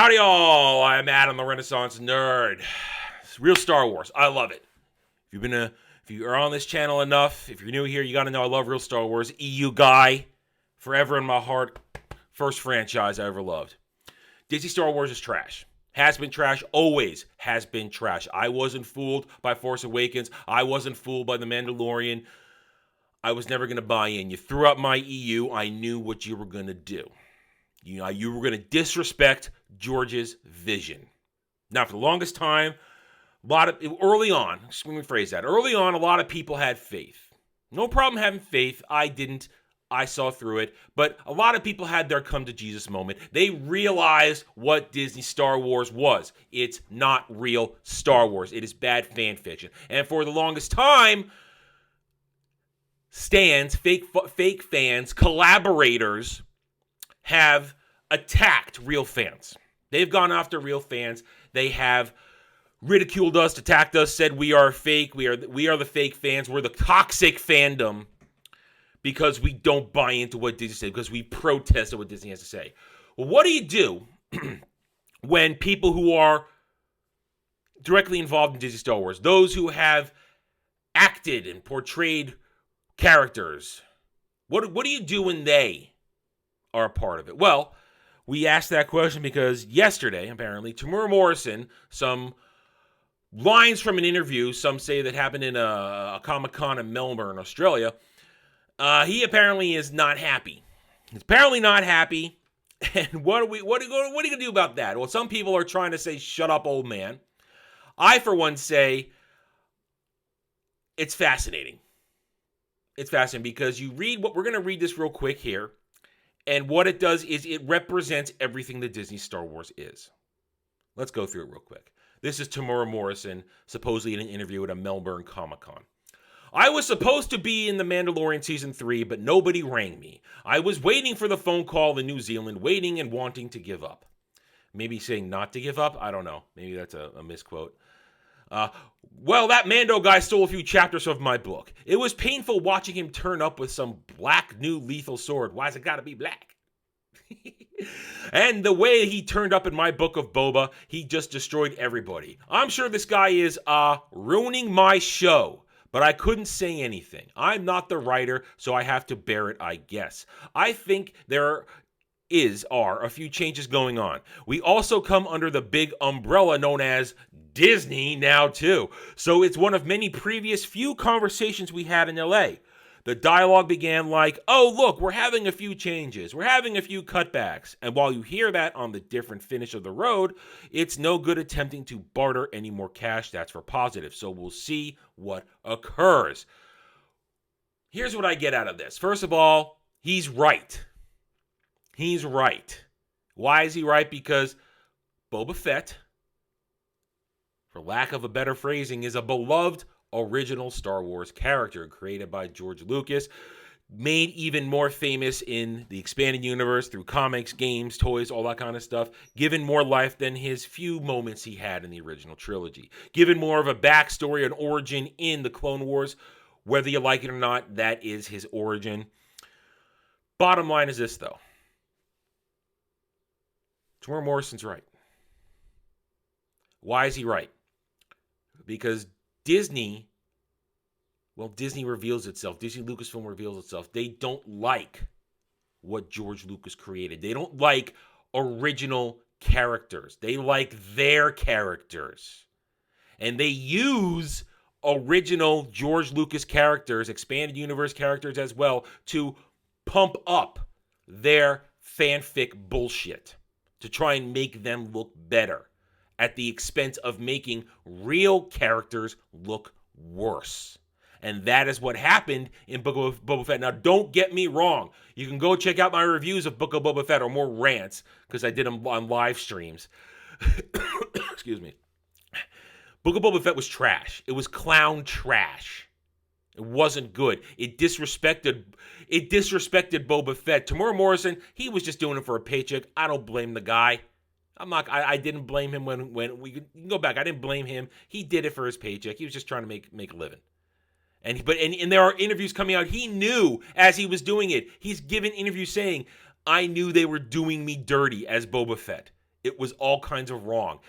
Howdy all, I'm Adam the Renaissance Nerd. It's real Star Wars. I love it. If you are on this channel enough, if you're new here, you gotta know I love real Star Wars. EU guy, forever in my heart. First franchise I ever loved. Disney Star Wars is trash. Has been trash, always has been trash. I wasn't fooled by Force Awakens. I wasn't fooled by The Mandalorian. I was never gonna buy in. You threw out my EU, I knew what you were gonna do. You were going to disrespect George's vision. Now, for the longest time, early on, let me rephrase that. Early on, a lot of people had faith. No problem having faith. I didn't. I saw through it. But a lot of people had their come to Jesus moment. They realized what Disney Star Wars was. It's not real Star Wars. It is bad fan fiction. And for the longest time, stands, fake fans, collaborators have attacked real fans. They've gone after real fans. They have ridiculed us, attacked us, said we are fake. We are the fake fans. We're the toxic fandom because we don't buy into what Disney said, because we protest at what Disney has to say. Well, what do you do when people who are directly involved in Disney Star Wars, those who have acted and portrayed characters, what do you do when they are a part of it? Well, we asked that question because yesterday, apparently, Temuera Morrison, some lines from an interview, some say that happened in a Comic-Con in Melbourne, Australia, he apparently is not happy. He's apparently not happy, and what are you going to do about that? Well, some people are trying to say, shut up, old man. I, for one, say it's fascinating. It's fascinating because we're going to read this real quick here. And what it does is it represents everything that Disney Star Wars is. Let's go through it real quick. This is Temuera Morrison, supposedly in an interview at a Melbourne Comic-Con. I was supposed to be in The Mandalorian Season 3, but nobody rang me. I was waiting for the phone call in New Zealand, waiting and wanting to give up. Maybe saying not to give up? I don't know. Maybe that's a misquote. Well, that Mando guy stole a few chapters of my book. It was painful watching him turn up with some black new lethal sword. Why's it gotta be black? And the way he turned up in my book of Boba, he just destroyed everybody. I'm sure this guy is ruining my show, but I couldn't say anything. I'm not the writer, so I have to bear it, I guess. I think there are a few changes going on. We also come under the big umbrella known as Disney now too. So it's one of many previous few conversations we had in LA. The dialogue began like, oh look, we're having a few changes. We're having a few cutbacks. And while you hear that on the different finish of the road, it's no good attempting to barter any more cash. That's for positive. So we'll see what occurs. Here's what I get out of this. First of all, he's right. He's right. Why is he right? Because Boba Fett, for lack of a better phrasing, is a beloved original Star Wars character created by George Lucas, made even more famous in the expanded universe through comics, games, toys, all that kind of stuff, given more life than his few moments he had in the original trilogy, given more of a backstory and origin in the Clone Wars. Whether you like it or not, that is his origin. Bottom line is this, though. Temuera Morrison's right. Why is he right? Because Disney reveals itself. Disney Lucasfilm reveals itself. They don't like what George Lucas created. They don't like original characters. They like their characters. And they use original George Lucas characters, expanded universe characters as well, to pump up their fanfic bullshit, to try and make them look better at the expense of making real characters look worse. And that is what happened in Book of Boba Fett. Now, don't get me wrong. You can go check out my reviews of Book of Boba Fett, or more rants, because I did them on live streams. Excuse me. Book of Boba Fett was trash. It was clown trash. It wasn't good. It disrespected Boba Fett. Temuera Morrison, he was just doing it for a paycheck. I don't blame the guy. I didn't blame him when we can go back. I didn't blame him. He did it for his paycheck. He was just trying to make a living. And there are interviews coming out. He knew as he was doing it. He's given interviews saying, I knew they were doing me dirty as Boba Fett. It was all kinds of wrong.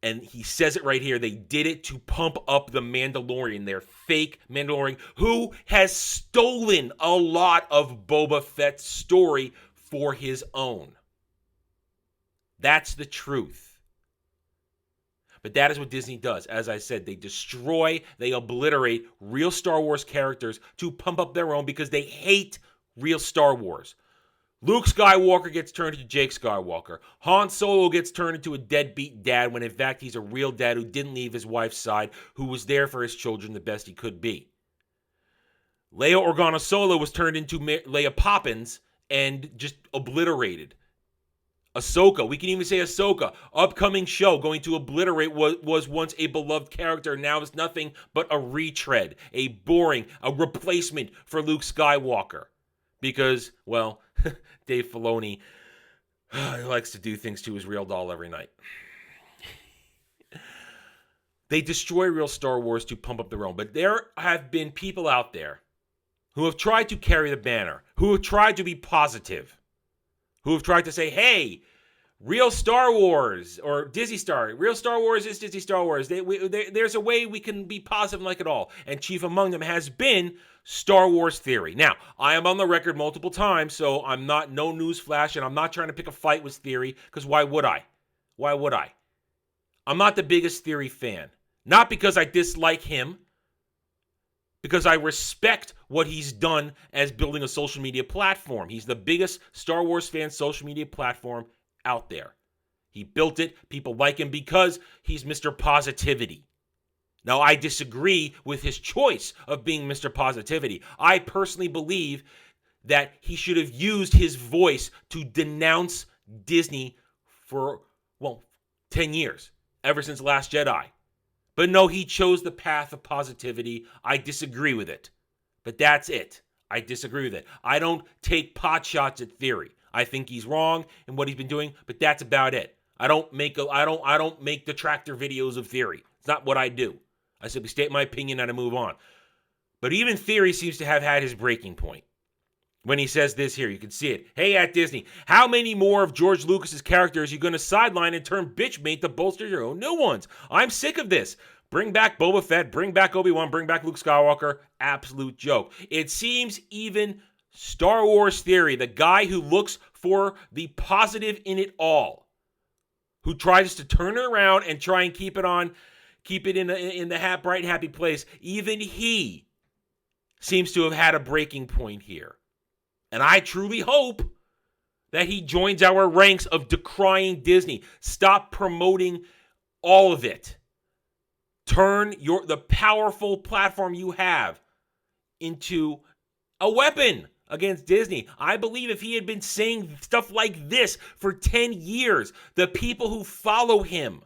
And he says it right here. They did it to pump up the Mandalorian, their fake Mandalorian, who has stolen a lot of Boba Fett's story for his own. That's the truth. But that is what Disney does. As I said, they destroy, they obliterate real Star Wars characters to pump up their own because they hate real Star Wars. Luke Skywalker gets turned into Jake Skywalker. Han Solo gets turned into a deadbeat dad when in fact he's a real dad who didn't leave his wife's side, who was there for his children the best he could be. Leia Organa Solo was turned into Leia Poppins and just obliterated. Ahsoka, we can even say Ahsoka, upcoming show going to obliterate what was once a beloved character, now is nothing but a retread, a replacement for Luke Skywalker. Because, well, Dave Filoni he likes to do things to his real doll every night. They destroy real Star Wars to pump up their own. But there have been people out there who have tried to carry the banner, who have tried to be positive, who have tried to say, hey, real Star Wars, or Disney Star, real Star Wars is Disney Star Wars. There's a way we can be positive and like it all. And chief among them has been Star Wars Theory. Now, I am on the record multiple times, so I'm not no news flash, and I'm not trying to pick a fight with Theory, because why would I? Why would I? I'm not the biggest Theory fan. Not because I dislike him, because I respect what he's done as building a social media platform. He's the biggest Star Wars fan social media platform out there. He built it. People like him because he's Mr. Positivity. Now, I disagree with his choice of being Mr. Positivity. I personally believe that he should have used his voice to denounce Disney for, 10 years, ever since Last Jedi. But no, he chose the path of positivity. I disagree with it. But that's it. I disagree with it. I don't take pot shots at Theory. I think he's wrong in what he's been doing, but that's about it. I don't make detractor videos of Theory. It's not what I do. I simply state my opinion and I move on. But even Theory seems to have had his breaking point. When he says this here, you can see it. Hey, at Disney, how many more of George Lucas's characters are you going to sideline and turn bitchmate to bolster your own new ones? I'm sick of this. Bring back Boba Fett, bring back Obi-Wan, bring back Luke Skywalker. Absolute joke. It seems even Star Wars Theory, the guy who looks for the positive in it all, who tries to turn it around and try and keep it in the bright, happy place, even he seems to have had a breaking point here. And I truly hope that he joins our ranks of decrying Disney. Stop promoting all of it. Turn the powerful platform you have into a weapon against Disney. I believe if he had been saying stuff like this for 10 years, the people who follow him,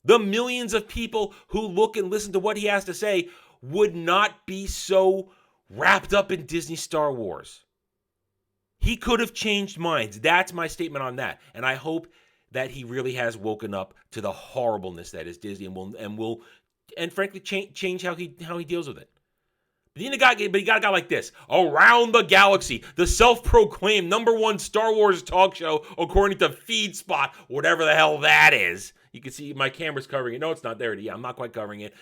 the millions of people who look and listen to what he has to say, would not be so wrapped up in Disney Star Wars. He could have changed minds. That's my statement on that. And I hope that he really has woken up to the horribleness that is Disney and will frankly change how he deals with it. But you got a guy like this, around the galaxy, the self-proclaimed #1 Star Wars talk show, according to FeedSpot, whatever the hell that is. You can see my camera's covering it. No, it's not there. Yeah, I'm not quite covering it.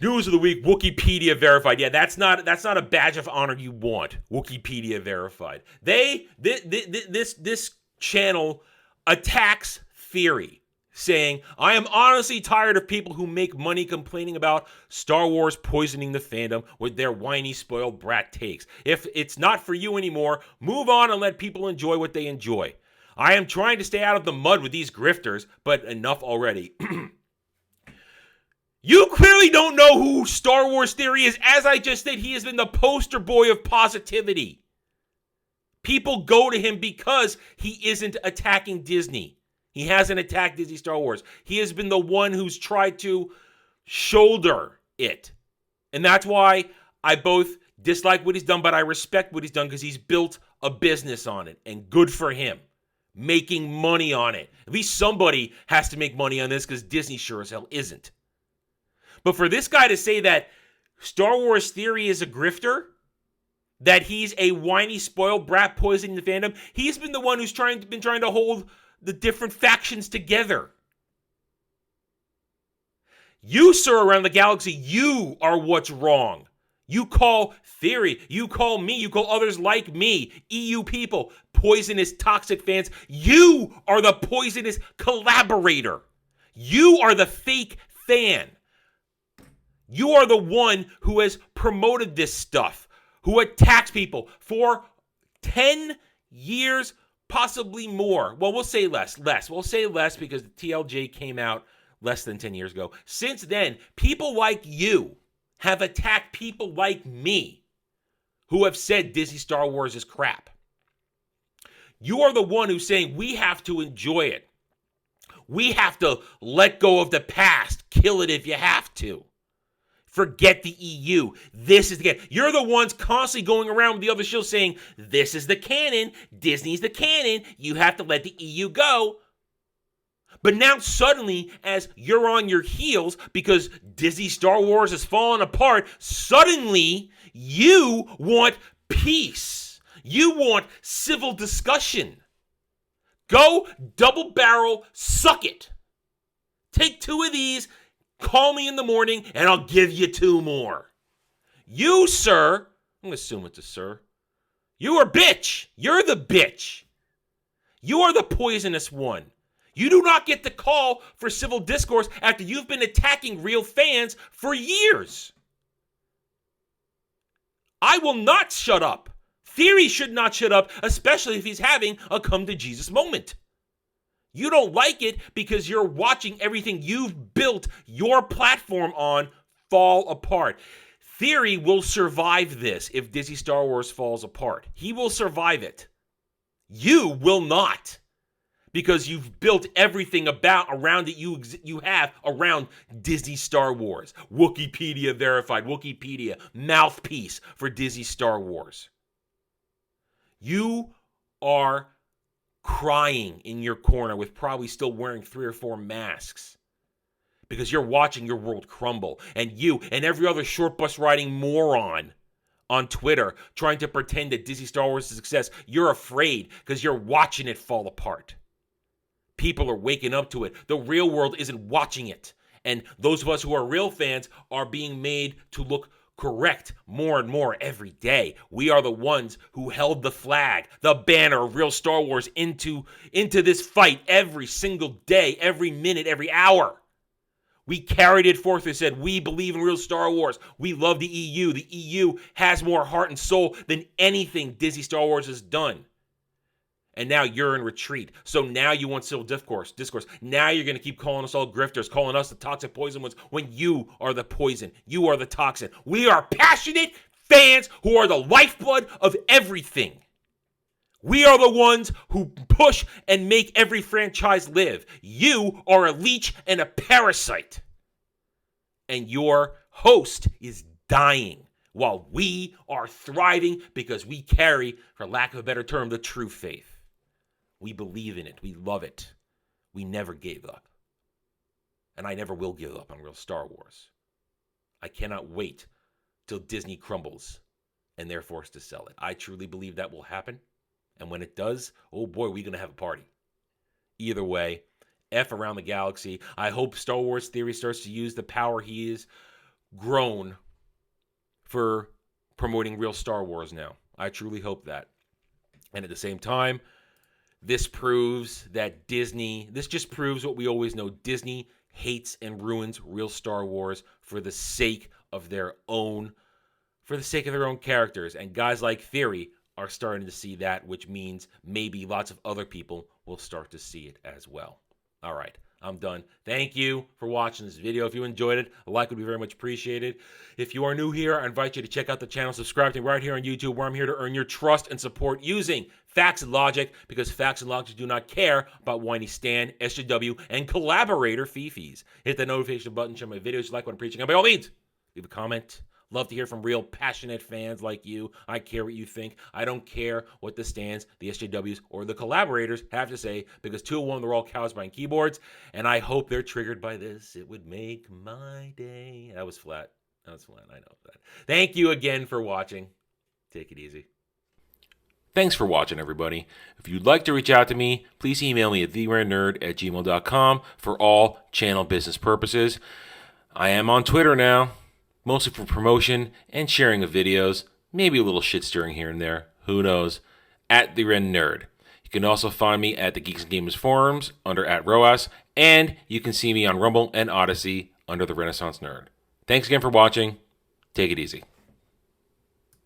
News of the week, Wikipedia verified. Yeah, that's not a badge of honor you want. Wikipedia verified. This channel attacks Theory, saying, I am honestly tired of people who make money complaining about Star Wars poisoning the fandom with their whiny, spoiled brat takes. If it's not for you anymore, move on and let people enjoy what they enjoy. I am trying to stay out of the mud with these grifters, but enough already. You clearly don't know who Star Wars Theory is. As I just said, he has been the poster boy of positivity. People go to him because he isn't attacking Disney. He hasn't attacked Disney Star Wars. He has been the one who's tried to shoulder it. And that's why I both dislike what he's done, but I respect what he's done because he's built a business on it. And good for him. Making money on it. At least somebody has to make money on this because Disney sure as hell isn't. But for this guy to say that Star Wars Theory is a grifter, that he's a whiny, spoiled brat poisoning the fandom, he's been the one who's been trying to hold the different factions together. You, sir, around the galaxy, you are what's wrong. You call Theory, you call me, you call others like me, EU people, poisonous, toxic fans. You are the poisonous collaborator. You are the fake fan. You are the one who has promoted this stuff, who attacks people for 10 years, possibly more. Well, we'll say less. We'll say less because the TLJ came out less than 10 years ago. Since then, people like you have attacked people like me who have said Disney Star Wars is crap. You are the one who's saying we have to enjoy it. We have to let go of the past. Kill it if you have to. Forget the EU. This is the canon. You're the ones constantly going around with the other shows saying, this is the canon. Disney's the canon. You have to let the EU go. But now suddenly, as you're on your heels because Disney Star Wars has fallen apart, suddenly you want peace. You want civil discussion. Go double barrel, suck it. Take 2 of these, call me in the morning, and I'll give you 2 more. You, sir, I'm going to assume it's a sir. You are bitch. You're the bitch. You are the poisonous one. You do not get the call for civil discourse after you've been attacking real fans for years. I will not shut up. Theory should not shut up, especially if he's having a come to Jesus moment. You don't like it because you're watching everything you've built your platform on fall apart. Theory will survive this if Disney Star Wars falls apart. He will survive it. You will not. Because you've built everything around it you have around Disney Star Wars. Wikipedia verified. Wikipedia mouthpiece for Disney Star Wars. You are crying in your corner with probably still wearing 3 or 4 masks. Because you're watching your world crumble. And you and every other short bus riding moron on Twitter trying to pretend that Disney Star Wars is a success. You're afraid because you're watching it fall apart. People are waking up to it. The real world isn't watching it. And those of us who are real fans are being made to look correct more and more every day. We are the ones who held the flag, the banner of real Star Wars into this fight every single day, every minute, every hour. We carried it forth and said, we believe in real Star Wars. We love the EU. The EU has more heart and soul than anything Disney Star Wars has done. And now you're in retreat. So now you want civil discourse. Now you're going to keep calling us all grifters, calling us the toxic poison ones when you are the poison. You are the toxin. We are passionate fans who are the lifeblood of everything. We are the ones who push and make every franchise live. You are a leech and a parasite. And your host is dying while we are thriving because we carry, for lack of a better term, the true faith. We believe in it. We love it. We never gave up. And I never will give up on real Star Wars. I cannot wait till Disney crumbles and they're forced to sell it. I truly believe that will happen. And when it does, oh boy, we're going to have a party. Either way, F around the galaxy. I hope Star Wars Theory starts to use the power he has grown for promoting real Star Wars now. I truly hope that. And at the same time, this proves that this just proves what we always know. Disney hates and ruins real Star Wars for the sake of their own characters. And guys like Theory are starting to see that, which means maybe lots of other people will start to see it as well. All right, I'm done. Thank you for watching this video. If you enjoyed it, a like would be very much appreciated. If you are new here, I invite you to check out the channel, subscribe to me right here on YouTube, where I'm here to earn your trust and support using facts and logic, because facts and logic do not care about whiny Stan, SJW, and collaborator fifis. Hit the notification button, share my videos you like what I'm preaching, and by all means, leave a comment. Love to hear from real passionate fans like you. I care what you think. I don't care what the Stans, the SJWs, or the collaborators have to say, because 201, they're all cows behind keyboards, and I hope they're triggered by this. It would make my day. That was flat. I know that. Thank you again for watching. Take it easy. Thanks for watching, everybody. If you'd like to reach out to me, please email me at theranernerd@gmail.com for all channel business purposes. I am on Twitter now, mostly for promotion and sharing of videos, maybe a little shit stirring here and there, who knows, at @therenerd. You can also find me at the Geeks and Gamers forums under @ROAS, and you can see me on Rumble and Odyssey under the Renaissance Nerd. Thanks again for watching. Take it easy.